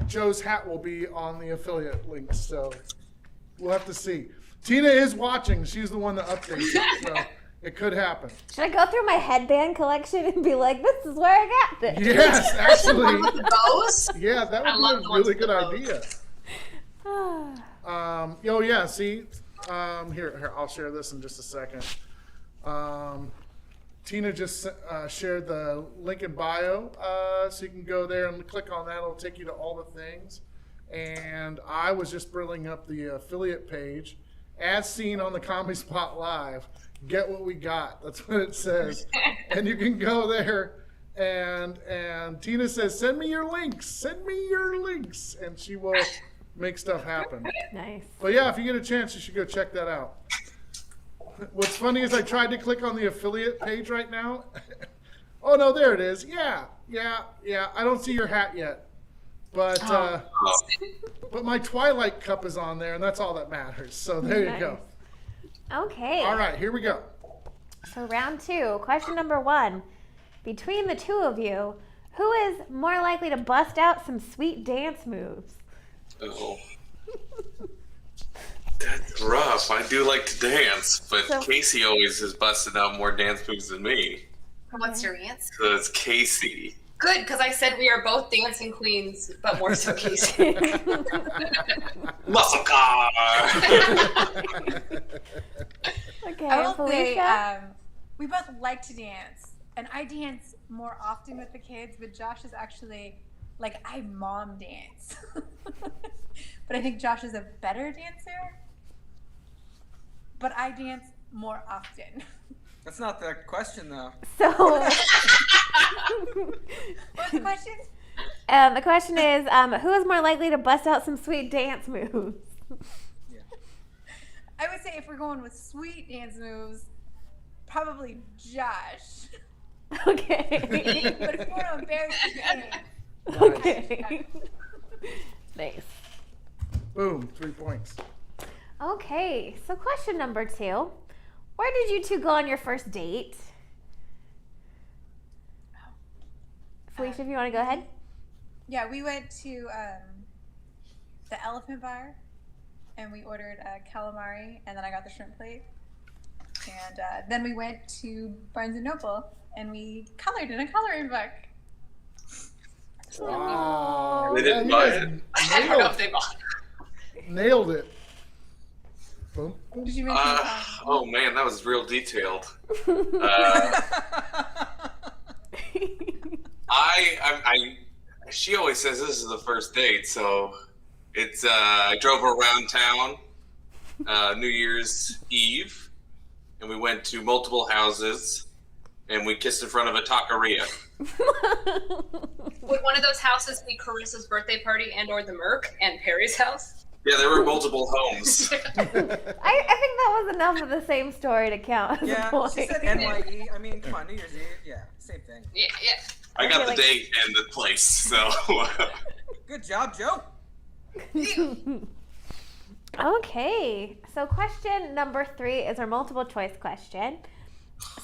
Joe's hat will be on the affiliate links. So we'll have to see. Tina is watching. She's the one that updates it. So it could happen. Should I go through my headband collection and be like, this is where I got this? Yes, actually. With the bows? Yeah, that I love would the be a ones really with good the idea. See, here, I'll share this in just a second. Tina just shared the link in bio, so you can go there and click on that. It'll take you to all the things. and I was just bringing up the affiliate page, as seen on the Comedy Spot Live. Get what we got. That's what it says, and you can go there. And Tina says, "Send me your links. Send me your links," and she will make stuff happen. Nice. But yeah, if you get a chance, you should go check that out. What's funny is I tried to click on the affiliate page right now. Oh no, there it is. Yeah. I don't see your hat yet, but my Twilight cup is on there, and that's all that matters. So there you go. Okay. All right, here we go. So round 2, question number 1. Between the two of you, who is more likely to bust out some sweet dance moves? Oh. That's rough. I do like to dance, but Kacie always has busted out more dance moves than me. What's your answer? So it's Kacie. Good, because I said we are both dancing queens, but more so Kacie. Muscle car! Okay, I will Felicia? say, we both like to dance, and I dance more often with the kids, but Josh is actually, like, I mom dance. But I think Josh is a better dancer, but I dance more often. That's not the question, though. So, What's the question? the question is, who is more likely to bust out some sweet dance moves? I would say if we're going with sweet dance moves, probably Josh. Okay. But if we're going to embarrass the Okay. Nice. Boom, 3 points. Okay, so question number 2. Where did you two go on your first date? Felicia, if you want to go ahead. Yeah, we went to the Elephant Bar, and we ordered calamari, and then I got the shrimp plate. And then we went to Barnes & Noble, and we colored in a coloring book. Wow. They didn't buy it. I don't know if they bought it. Nailed it. Boom. Did you mention Oh man, that was real detailed. She always says this is the first date, so it's I drove her around town New Year's Eve, and we went to multiple houses, and we kissed in front of a taqueria. Would one of those houses be Carissa's birthday party and or the Merc and Perry's house? Yeah, there were multiple homes. I think that was enough of the same story to count as a Yeah, point. she said NYE. I mean, come on, New Year's Eve. Yeah, same thing. Yeah. I got the like- date and the place, so. Good job, Joe. Okay, so question number 3 is our multiple choice question.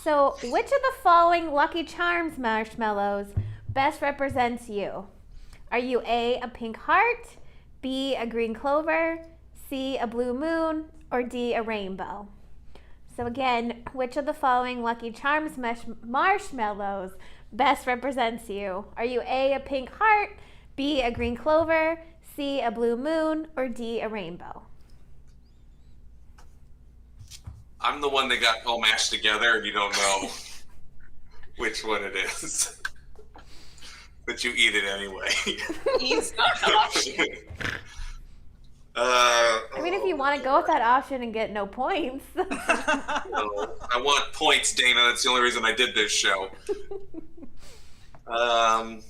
So, which of the following Lucky Charms marshmallows best represents you? Are you A, a pink heart, B, a green clover, C, a blue moon, or D, a rainbow? So again, which of the following Lucky Charms marshmallows best represents you? Are you A, a pink heart, B, a green clover, C, a blue moon, or D, a rainbow? I'm the one that got all mashed together, and you don't know which one it is. But you eat it anyway. He's not the option. I mean, if you want to go with that option and get no points. No, I want points, Dana. That's the only reason I did this show. I'm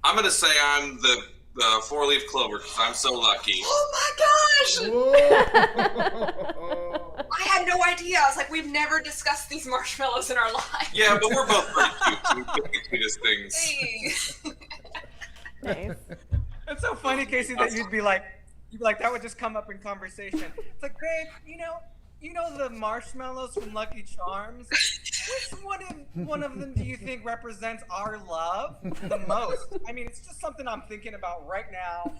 going to say I'm the 4-leaf clover because I'm so lucky. Oh my gosh! Whoa. I had no idea. I was like, we've never discussed these marshmallows in our lives. Yeah, but we're both pretty cute. So we pick the cutest things. Hey. Nice. It's so funny, Kacie, that you'd be like, that would just come up in conversation. It's like, babe, you know the marshmallows from Lucky Charms? Which one of them do you think represents our love the most? I mean, it's just something I'm thinking about right now.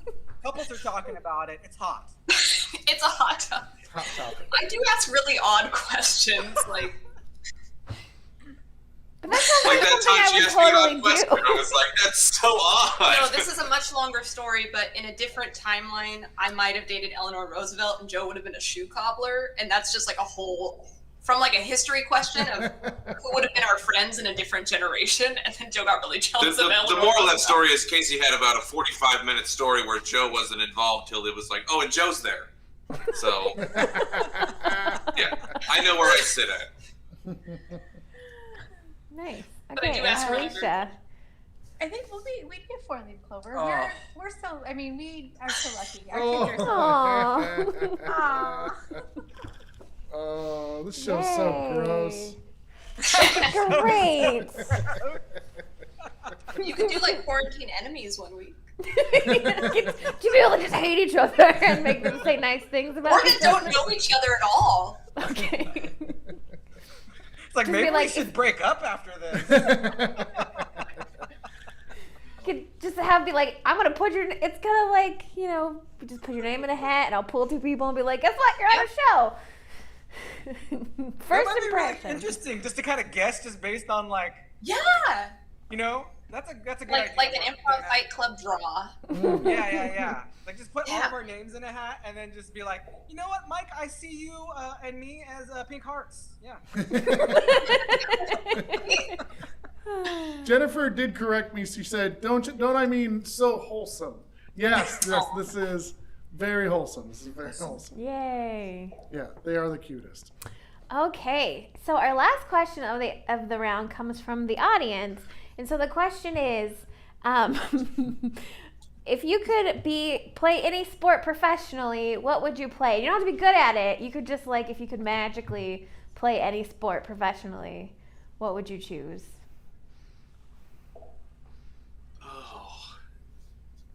Couples are talking about it. It's hot. It's a hot topic. Hot topic. I do ask really odd questions, like. But that's not Like that something time she I asked me would that totally question, do. I was like, that's so odd. No, this is a much longer story, but in a different timeline, I might have dated Eleanor Roosevelt and Joe would have been a shoe cobbler, and that's just like a whole from like a history question of who would have been our friends in a different generation, and then Joe got really jealous of Eleanor. The moral of that story is Kacie had about a 45-minute story where Joe wasn't involved till it was like, oh, and Joe's there. So, yeah, I know where I sit at. Nice. But I Okay, do ask for Felicia. I think we'd be a 4-leaf clover. Oh. We're so. I mean, we are so lucky. Our Oh. kids are so. Aw. Oh, this show's so gross. Great. You could do like quarantine enemies one week. Two people that just hate each other and make them say nice things about Or each that other. don't know each other at all. Okay. It's like Just maybe be like, we should break up after this. Could just have be like, I'm gonna put your. It's kind of like, you know, you just put your name in a hat, and I'll pull two people and be like, guess what? You're on a show. That First might be really impression. interesting, just to kind of guess, just based on like, Yeah. you know, that's a good Like idea. an improv fight club draw. Yeah. Like just put all Yeah. of our names in a hat, and then just be like, you know what, Mike, I see you and me as pink hearts. Yeah. Jennifer did correct me. She said, don't I mean so wholesome? Yes, this is very wholesome. This is very wholesome. Yay. Yeah, they are the cutest. Okay, so our last question of the round comes from the audience, and so the question is, if you could play any sport professionally, what would you play? You don't have to be good at it. You could just if you could magically play any sport professionally, what would you choose? Oh.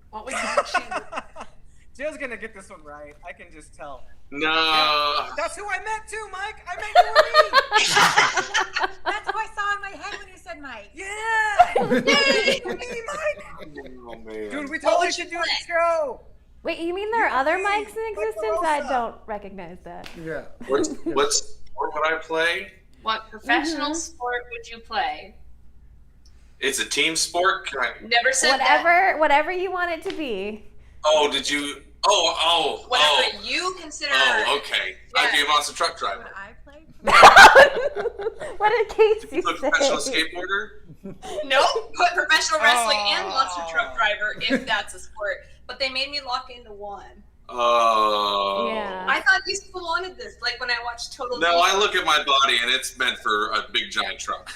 What would you choose? Joe's gonna get this one right. I can just tell. No. That's who I met too, Mike. I met you. That's what I saw in my head when you said Mike. Yeah. Yay! Me, Mike. Oh, man. Dude, we totally should do a show. Wait, you mean there are other Yay, mics in like existence? I Rosa. don't recognize that. Yeah. What sport would I play? What professional sport would you play? It's a team sport? Can I... Never said that. Whatever you want it to be. Oh, did you... Whatever you consider. Oh, okay. I'd be a monster truck Would driver. I play? What did Kacie You look professional say? skateboarder? Nope, put professional wrestling and Oh. monster truck driver if that's a sport. But they made me lock into one. Oh. Yeah. I thought these people wanted this. Like when I watched Total No, Divas. I look at my body and it's meant for a big giant truck.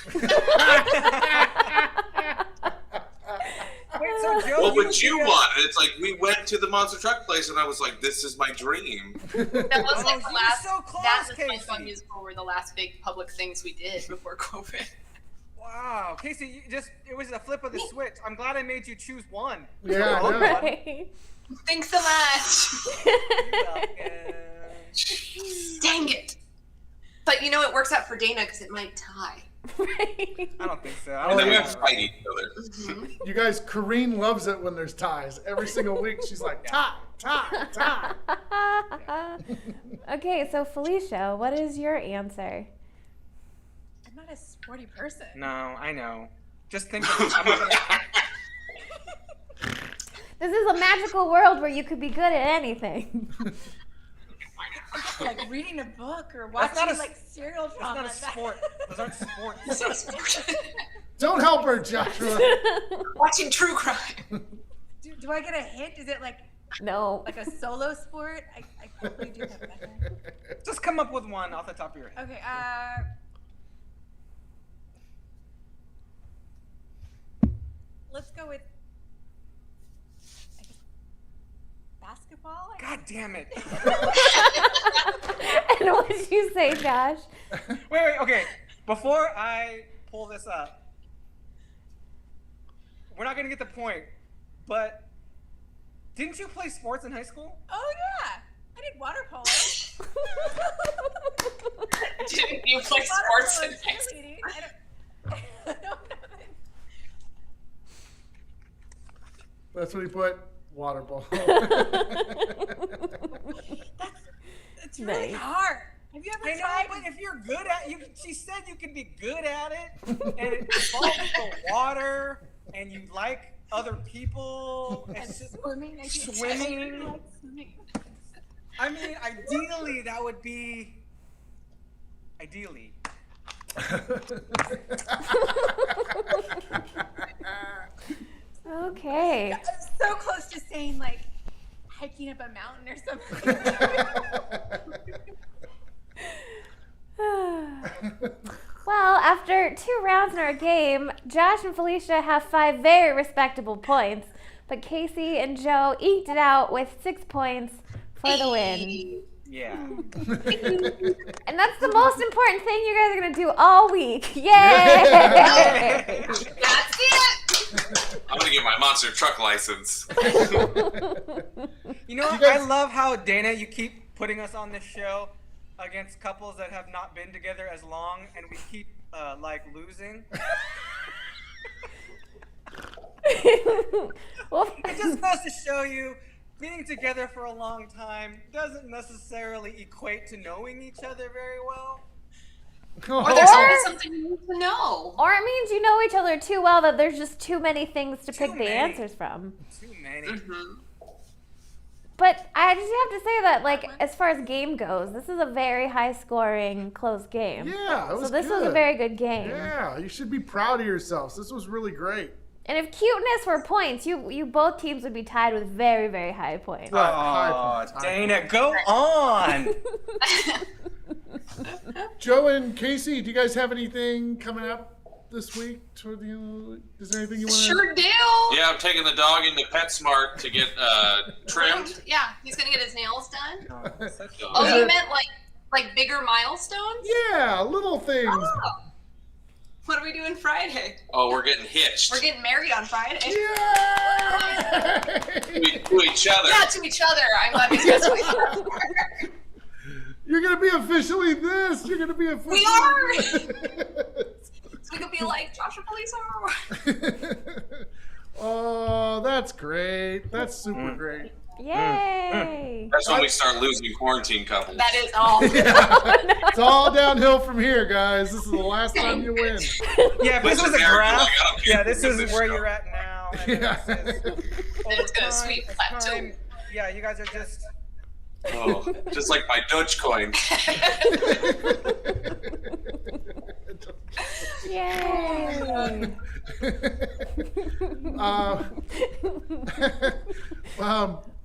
Wait, so Joe, What would would you be a- want? And it's like we went to the monster truck place and I was like, this is my dream. That was like Oh, the you were last. so close, that and Kacie. SpongeBob Musical were the last big public things we did before COVID. Wow, Kacie, it was a flip of the switch. I'm glad I made you choose one. Yeah, I know. Right. Thanks so much. Dang it. But you know, it works out for Dana because it might tie. Right. I don't think so. I Oh, don't And then we yeah. think fight each other. You guys, Corrine loves it when there's ties. Every single week, she's like, tie. Okay, so Felicia, what is your answer? I'm not a sporty person. No, I know. Just think of it. I'm not gonna- This is a magical world where you could be good at anything. Like reading a book or That's watching not a- serial That's drama. not a sport. Those aren't sports. It's not a sport. Don't help her, Joshua. Watching true crime. Do I get a hint? Is it like No. a solo sport? I probably do have that. Just come up with one off the top of your head. Okay, let's go with I guess, basketball. I God damn it. And what did you say, Josh? Wait, okay. Before I pull this up, we're not gonna get the point, but didn't you play sports in high school? Oh yeah, I did water polo. Didn't you play Water sports polo in is high school? cheerleading. I don't know. That's what he put. Water ball. It's really Nice. hard. Have you ever I know, tried? but if you're good at you, she said you can be good at it, and it involves the water, and you like other people. It's just Swimming. I do Swimming. like swimming. I mean, ideally that would be Ideally. Okay. I'm so close to saying like hiking up a mountain or something. Well, after 2 rounds in our game, Josh and Felicia have 5 very respectable points, but Kacie and Joe eked it out with 6 points for the win. Yeah. And that's the most important thing you guys are going to do all week. Yay! That's it. I'm gonna get my monster truck license. You know, I love how, Dana, you keep putting us on this show against couples that have not been together as long, and we keep, losing. Well, It just goes to show you, being together for a long time doesn't necessarily equate to knowing each other very well. Or there's always something you need to know. or it means you know each other too well that there's just too many things to pick the many. answers from. Too many. Mm-hmm. But I just have to say that, like, as far as game goes, this is a very high-scoring, close game. Yeah, it was So this was good. a very good game. Yeah, you should be proud of yourselves. This was really great. And if cuteness were points, you both teams would be tied with very, very high points. High points. Dana, go on! Joe and Kacie, do you guys have anything coming up this week? Is there anything you want to? Sure do. Yeah, I'm taking the dog into PetSmart to get trimmed. Yeah, he's gonna get his nails done. Such Oh, Is you it- meant like bigger milestones? Yeah, little things. Oh. What are we doing Friday? Oh, we're getting hitched We're getting married on Friday. Yay! to each other. Yeah, to each other. I'm glad we said to each other. You're gonna be officially this. You're gonna be officially. We are! this. So we could be like Josh and Felicia. Oh, that's great. That's super great. Yay! That's when we start losing quarantine couples. That is all. It's all downhill from here, guys. This is the last time you win. Yeah, if this Listen, was a Eric, graph, like, I don't care yeah, this who is wins where show. you're at now. And then Yeah. this is over it's gonna time, sweep as plateau. time- Yeah, you guys are just... Oh, just like my Dogecoin. Yay!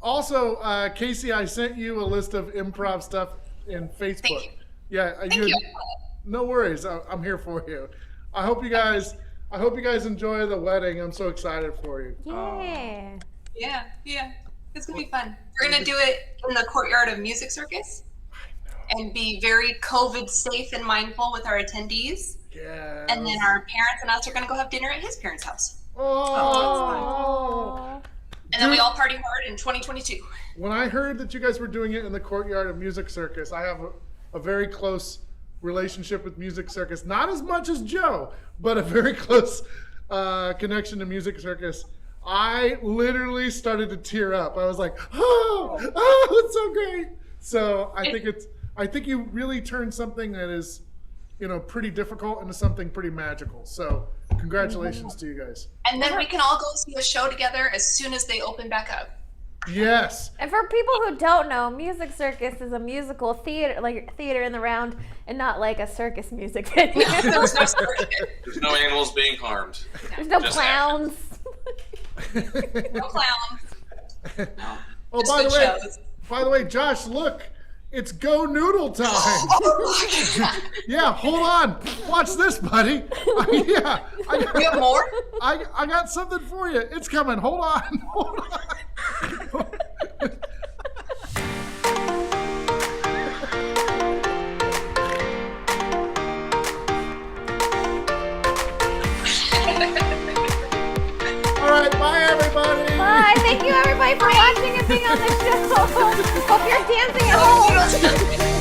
Also, Kacie, I sent you a list of improv stuff in Facebook. Thank you. Yeah, Thank you. No worries. I'm here for you. I hope you guys enjoy the wedding. I'm so excited for you. Yeah. Yeah. It's gonna be fun. We're gonna do it in the courtyard of Music Circus and be very COVID safe and mindful with our attendees. Yeah. And then our parents and us are gonna go have dinner at his parents' house. Oh. And then we all party hard in 2022. When I heard that you guys were doing it in the courtyard of Music Circus, I have a very close relationship with Music Circus. Not as much as Joe, but a very close connection to Music Circus. I literally started to tear up. I was like, oh, it's so great. So I think you really turned something that is, pretty difficult into something pretty magical. So congratulations to you guys. And then we can all go see a show together as soon as they open back up. Yes. And for people who don't know, Music Circus is a musical theater, like theater in the round, and not like a circus music venue. There's no story there. There's no animals being harmed. There's no Just clowns. No clowns. No. Oh, Just by good the way, shows. Josh, look, it's Go Noodle time. Oh my God. Yeah, hold on. Watch this, buddy. We have more? I got something for you. It's coming. Hold on. Hold on. All right, bye, everybody. Bye. Thank you, everybody, for watching and being on the show. Hope you're dancing at home.